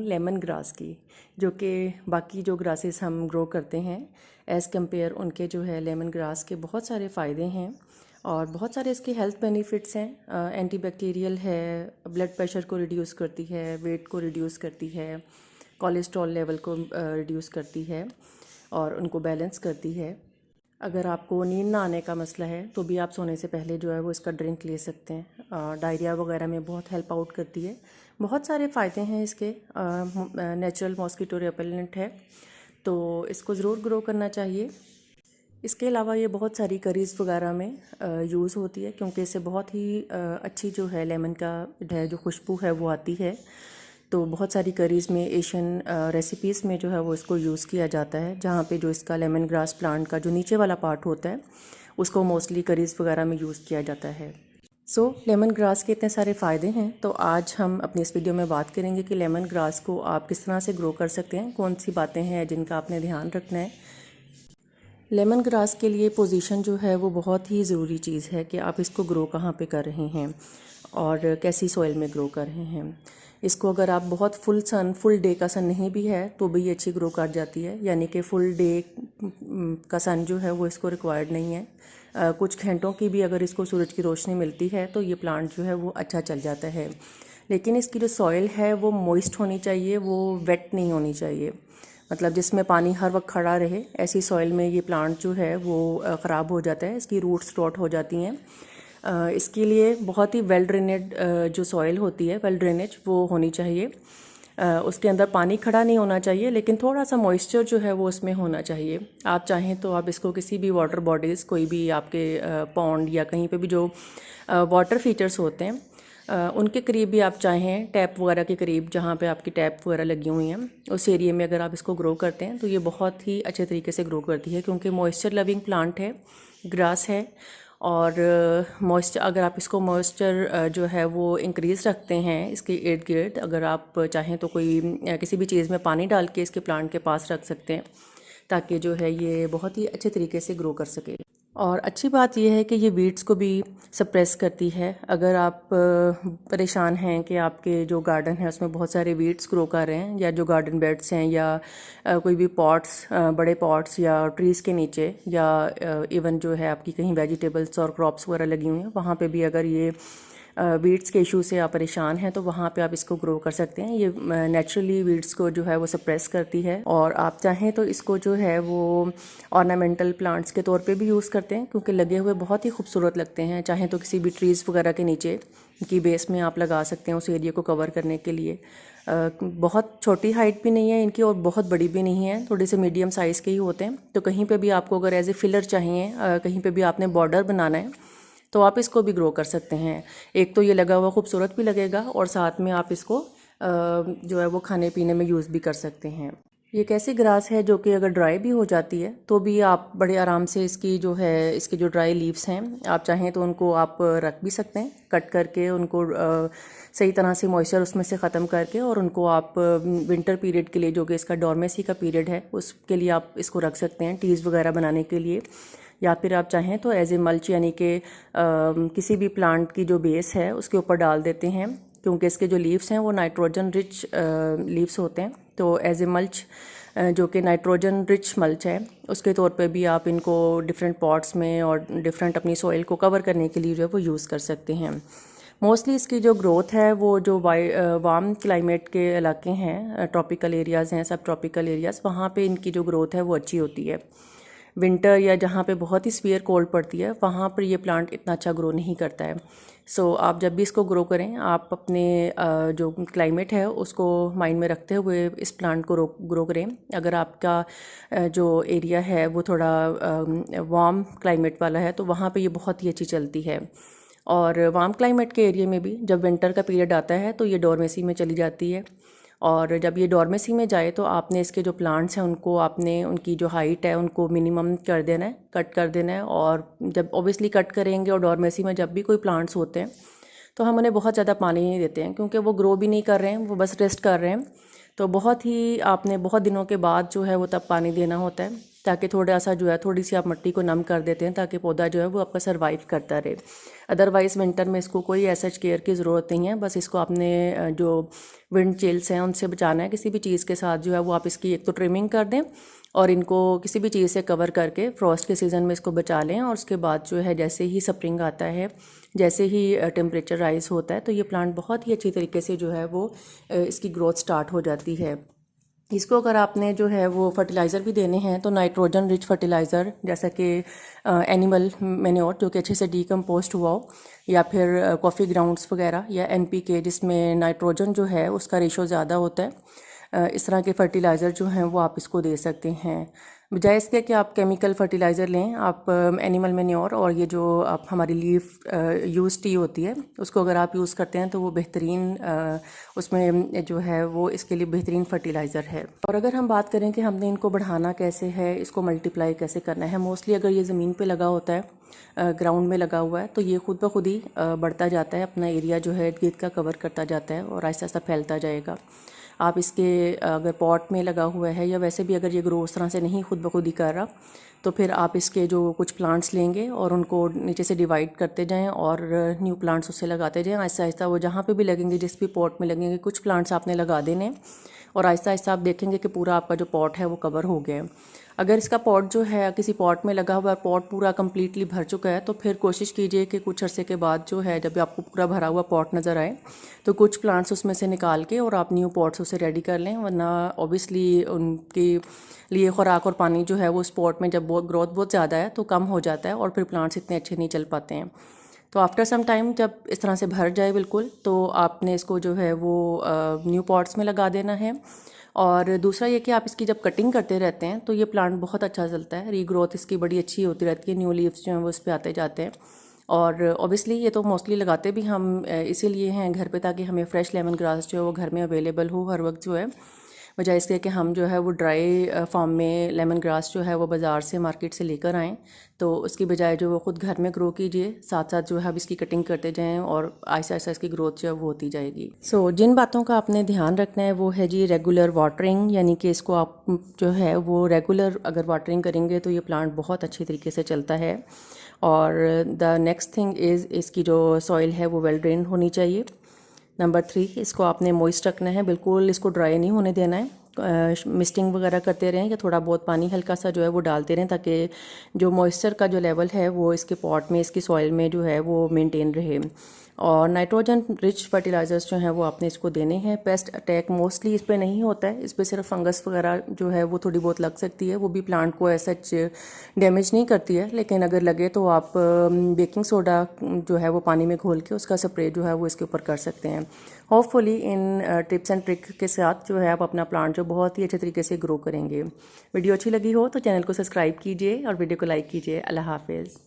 Lemon grass की, जो कि बाकी जो ग्रासेस हम ग्रो करते हैं एज़ कम्पेयर उनके जो है लेमन ग्रास के बहुत सारे फ़ायदे हैं और बहुत सारे इसके हेल्थ बेनिफिट्स हैं। एंटीबैक्टीरियल है, ब्लड प्रेशर को रिड्यूस करती है, वेट को रिड्यूस करती है, कोलेस्ट्रॉल लेवल को रिड्यूस करती है और उनको बैलेंस करती है। अगर आपको नींद ना आने का मसला है तो भी आप सोने से पहले जो है वो इसका ड्रिंक ले सकते हैं। डायरिया वगैरह में बहुत हेल्प आउट करती है। बहुत सारे फ़ायदे हैं इसके। नेचुरल मॉस्किटो रेपेलेंट है, तो इसको ज़रूर ग्रो करना चाहिए। इसके अलावा ये बहुत सारी करीज़ वगैरह में यूज़ होती है, क्योंकि इससे बहुत ही अच्छी जो है लेमन का है जो खुशबू है वो आती है। तो बहुत सारी करीज़ में, एशियन रेसिपीज़ में जो है वो इसको यूज़ किया जाता है, जहाँ पे जो इसका लेमन ग्रास प्लांट का जो नीचे वाला पार्ट होता है उसको मोस्टली करीज़ वगैरह में यूज़ किया जाता है। लेमन ग्रास के इतने सारे फ़ायदे हैं, तो आज हम अपनी इस वीडियो में बात करेंगे कि लेमन ग्रास को आप किस तरह से ग्रो कर सकते हैं, कौन सी बातें हैं जिनका आपने ध्यान रखना है। लेमन ग्रास के लिए पोजीशन जो है वो बहुत ही ज़रूरी चीज़ है कि आप इसको ग्रो कहाँ पे कर रहे हैं और कैसी सॉइल में ग्रो कर रहे हैं। इसको अगर आप बहुत फुल डे का सन नहीं भी है तो भी ये अच्छी ग्रो कर जाती है, यानी कि फुल डे का सन जो है वो इसको रिक्वायर्ड नहीं है। कुछ घंटों की भी अगर इसको सूरज की रोशनी मिलती है तो ये प्लांट जो है वो अच्छा चल जाता है। लेकिन इसकी जो सॉइल है वो मॉइस्ट होनी चाहिए, वो वेट नहीं होनी चाहिए। मतलब जिसमें पानी हर वक्त खड़ा रहे, ऐसी सॉइल में ये प्लांट जो है वो ख़राब हो जाता है, इसकी रूट्स रॉट हो जाती हैं। इसके लिए बहुत ही वेल ड्रेनेड जो सॉइल होती है, वेल ड्रेनेज वो होनी चाहिए। उसके अंदर पानी खड़ा नहीं होना चाहिए, लेकिन थोड़ा सा मॉइस्चर जो है वो उसमें होना चाहिए। आप चाहें तो आप इसको किसी भी वाटर बॉडीज़, कोई भी आपके पॉन्ड या कहीं पे भी जो वाटर फीचर्स होते हैं उनके करीब भी आप चाहें, टैप वगैरह के करीब जहाँ पे आपकी टैप वगैरह लगी हुई हैं उस एरिया में अगर आप इसको ग्रो करते हैं तो ये बहुत ही अच्छे तरीके से ग्रो करती है, क्योंकि मॉइस्चर लविंग प्लांट है, ग्रास है। और मॉइस्चर, अगर आप इसको मॉइस्चर जो है वो इंक्रीज़ रखते हैं इसके इर्द गिर्द, अगर आप चाहें तो कोई किसी भी चीज़ में पानी डाल के इसके प्लांट के पास रख सकते हैं, ताकि जो है ये बहुत ही अच्छे तरीके से ग्रो कर सके। और अच्छी बात यह है कि ये वीड्स को भी सप्रेस करती है। अगर आप परेशान हैं कि आपके जो गार्डन है उसमें बहुत सारे वीड्स ग्रो कर रहे हैं, या जो गार्डन बेड्स हैं, या कोई भी पॉट्स, बड़े पॉट्स या ट्रीज़ के नीचे, या इवन जो है आपकी कहीं वेजिटेबल्स और क्रॉप्स वगैरह लगी हुई हैं, वहाँ पे भी अगर ये वीड्स के इशू से आप परेशान हैं तो वहाँ पे आप इसको ग्रो कर सकते हैं। ये नेचुरली वीड्स को जो है वो सप्रेस करती है, और आप चाहें तो इसको जो है वो ऑर्नामेंटल प्लांट्स के तौर पे भी यूज़ करते हैं, क्योंकि लगे हुए बहुत ही खूबसूरत लगते हैं। चाहें तो किसी भी ट्रीज़ वगैरह के नीचे की बेस में आप लगा सकते हैं उस एरिया को कवर करने के लिए। बहुत छोटी हाइट भी नहीं है इनकी और बहुत बड़ी भी नहीं है, थोड़े से मीडियम साइज़ के ही होते हैं। तो कहीं पे भी आपको अगर एज ए फिलर चाहिए, कहीं पे भी आपने बॉर्डर बनाना है तो आप इसको भी ग्रो कर सकते हैं। एक तो ये लगा हुआ खूबसूरत भी लगेगा और साथ में आप इसको जो है वो खाने पीने में यूज़ भी कर सकते हैं। ये एक ऐसी ग्रास है जो कि अगर ड्राई भी हो जाती है तो भी आप बड़े आराम से इसकी जो है, इसके जो ड्राई लीव्स हैं, आप चाहें तो उनको आप रख भी सकते हैं, कट करके उनको सही तरह से मॉइस्चर उसमें से ख़त्म करके, और उनको आप विंटर पीरियड के लिए, जो कि इसका डॉर्मेसी का पीरियड है, उसके लिए आप इसको रख सकते हैं टीज़ वगैरह बनाने के लिए। या फिर आप चाहें तो एज ए मल्च, यानी कि किसी भी प्लांट की जो बेस है उसके ऊपर डाल देते हैं, क्योंकि इसके जो लीव्स हैं वो नाइट्रोजन रिच लीव्स होते हैं। तो एज ए मल्च, जो कि नाइट्रोजन रिच मल्च है, उसके तौर पे भी आप इनको डिफरेंट पॉट्स में और डिफरेंट अपनी सॉइल को कवर करने के लिए जो है वो यूज़ कर सकते हैं। मोस्टली इसकी जो ग्रोथ है वो जो वार्म क्लाइमेट के इलाके हैं, ट्रॉपिकल एरियाज़ हैं, सब ट्रॉपिकल एरियाज़, वहाँ पे इनकी जो ग्रोथ है वो अच्छी होती है। विंटर या जहाँ पे बहुत ही सीवियर कोल्ड पड़ती है वहाँ पर ये प्लांट इतना अच्छा ग्रो नहीं करता है। आप जब भी इसको ग्रो करें, आप अपने जो क्लाइमेट है उसको माइंड में रखते हुए इस प्लांट को ग्रो करें। अगर आपका जो एरिया है वो थोड़ा वार्म क्लाइमेट वाला है तो वहाँ पे ये बहुत ही अच्छी चलती है। और वार्म क्लाइमेट के एरिया में भी जब विंटर का पीरियड आता है तो ये डोरमेसी में चली जाती है, और जब ये डॉर्मेसी में जाए तो आपने इसके जो प्लांट्स हैं उनको, आपने उनकी जो हाइट है उनको मिनिमम कर देना है, कट कर देना है। और जब ऑब्वियसली कट करेंगे, और डॉर्मेसी में जब भी कोई प्लांट्स होते हैं तो हम उन्हें बहुत ज़्यादा पानी नहीं देते हैं, क्योंकि वो ग्रो भी नहीं कर रहे हैं, वो बस रेस्ट कर रहे हैं। तो बहुत ही आपने बहुत दिनों के बाद जो है वो तब पानी देना होता है। ताकि थोड़ा सा जो है थोड़ी सी आप मिट्टी को नम कर देते हैं ताकि पौधा जो है वो आपका सर्वाइव करता रहे। अदरवाइज़ विंटर में इसको कोई ऐसा केयर की ज़रूरत नहीं है, बस इसको आपने जो विंड चिल्स हैं उनसे बचाना है। किसी भी चीज़ के साथ जो है वो आप इसकी एक तो ट्रिमिंग कर दें और इनको किसी भी चीज़ से कवर करके फ्रॉस्ट के सीज़न में इसको बचा लें। और उसके बाद जो है जैसे ही स्प्रिंग आता है, जैसे ही टेम्परेचर राइज होता है, तो ये प्लांट बहुत ही अच्छी तरीके से जो है वो इसकी ग्रोथ स्टार्ट हो जाती है। इसको अगर आपने जो है वो फर्टिलाइज़र भी देने हैं तो नाइट्रोजन रिच फर्टिलाइज़र जैसा कि एनिमल मैन्योर जो कि अच्छे से डीकम्पोस्ट हुआ हो, या फिर कॉफ़ी ग्राउंड्स वगैरह, या एनपीके जिसमें नाइट्रोजन जो है उसका रेशो ज़्यादा होता है, इस तरह के फर्टिलाइज़र जो हैं वो आप इसको दे सकते हैं। बजाय इसके कि आप केमिकल फर्टिलाइज़र लें, आप एनिमल मैन्योर और ये जो आप हमारी लीफ यूज़ टी होती है उसको अगर आप यूज़ करते हैं तो वो बेहतरीन उसमें जो है वो इसके लिए बेहतरीन फर्टिलाइज़र है। और अगर हम बात करें कि हमने इनको बढ़ाना कैसे है, इसको मल्टीप्लाई कैसे करना है, मोस्टली अगर ये ज़मीन पे लगा होता है, ग्राउंड में लगा हुआ है, तो ये खुद ब खुद ही बढ़ता जाता है, अपना एरिया जो है इर्द गिर्द का कवर करता जाता है और आहिस्ता आहिस्ता फैलता जाएगा। आप इसके अगर पॉट में लगा हुआ है या वैसे भी अगर ये ग्रो उस तरह से नहीं खुद ब खुद ही कर रहा, तो फिर आप इसके जो कुछ प्लांट्स लेंगे और उनको नीचे से डिवाइड करते जाएं और न्यू प्लांट्स उससे लगाते जाएं। आहिस्ता आहिस्ता वो जहाँ पे भी लगेंगे, जिस भी पॉट में लगेंगे, कुछ प्लांट्स आपने लगा देने और आहिस्ता आहिस्ता आप देखेंगे कि पूरा आपका जो पॉट है वो कवर हो गया है। अगर इसका पॉट जो है किसी पॉट में लगा हुआ है, पॉट पूरा कम्प्लीटली भर चुका है, तो फिर कोशिश कीजिए कि कुछ अरसे के बाद जो है जब आपको पूरा भरा हुआ पॉट नज़र आए तो कुछ प्लांट्स उसमें से निकाल के और आप न्यू पॉट्स उसे रेडी कर लें, वरना ऑब्वियसली उनके लिए खुराक और पानी जो है वो उस पॉट में जब बहुत ग्रोथ बहुत ज़्यादा है तो कम हो जाता है और फिर प्लांट्स इतने अच्छे नहीं चल पाते हैं। तो आफ्टर सम टाइम जब इस तरह से भर जाए बिल्कुल, तो आपने इसको जो है वो न्यू पॉट्स में लगा देना है। और दूसरा ये कि आप इसकी जब कटिंग करते रहते हैं तो ये प्लांट बहुत अच्छा चलता है, रीग्रोथ इसकी बड़ी अच्छी होती रहती है, न्यू लीव्स जो हैं वो इस पर आते जाते हैं। और ऑब्वियसली ये तो मोस्टली लगाते भी हम इसीलिए हैं घर पे, ताकि हमें फ्रेश लेमन ग्रास जो है वो घर में अवेलेबल हो हर वक्त जो है, बजाय इसके कि हम जो है वो ड्राई फॉर्म में लेमन ग्रास जो है वो बाज़ार से मार्केट से लेकर आएँ। तो उसकी बजाय जो वो ख़ुद घर में ग्रो कीजिए, साथ साथ जो है अब इसकी कटिंग करते जाएं और आहिस्ता आहिस्ता इसकी ग्रोथ जो है वो होती जाएगी। जिन बातों का आपने ध्यान रखना है वो है जी रेगुलर वाटरिंग, यानी कि इसको आप जो है वो रेगुलर अगर वाटरिंग करेंगे तो ये प्लांट बहुत अच्छी तरीके से चलता है। और द नेक्स्ट थिंग इज़ इसकी जो सॉइल है वो वेल ड्रेन होनी चाहिए। नंबर 3, इसको आपने मॉइस्ट रखना है, बिल्कुल इसको ड्राई नहीं होने देना है। मिस्टिंग वगैरह करते रहें या थोड़ा बहुत पानी हल्का सा जो है वो डालते रहें, ताकि जो मॉइस्चर का जो लेवल है वो इसके पॉट में, इसकी सॉइल में जो है वो मेंटेन रहे। और नाइट्रोजन रिच फर्टिलाइज़र्स जो हैं वो आपने इसको देने हैं। पेस्ट अटैक मोस्टली इस पर नहीं होता है, इस पर सिर्फ फंगस वगैरह जो है वो थोड़ी बहुत लग सकती है, वो भी प्लांट को ऐसा डैमेज नहीं करती है। लेकिन अगर लगे तो आप बेकिंग सोडा जो है वो पानी में घोल के उसका स्प्रे जो है वो इसके ऊपर कर सकते हैं। Hopefully in tips and trick के साथ जो है आप अपना प्लांट जो बहुत ही अच्छे तरीके से ग्रो करेंगे। वीडियो अच्छी लगी हो तो चैनल को सब्सक्राइब कीजिए और वीडियो को लाइक कीजिए। अल्लाह हाफिज़।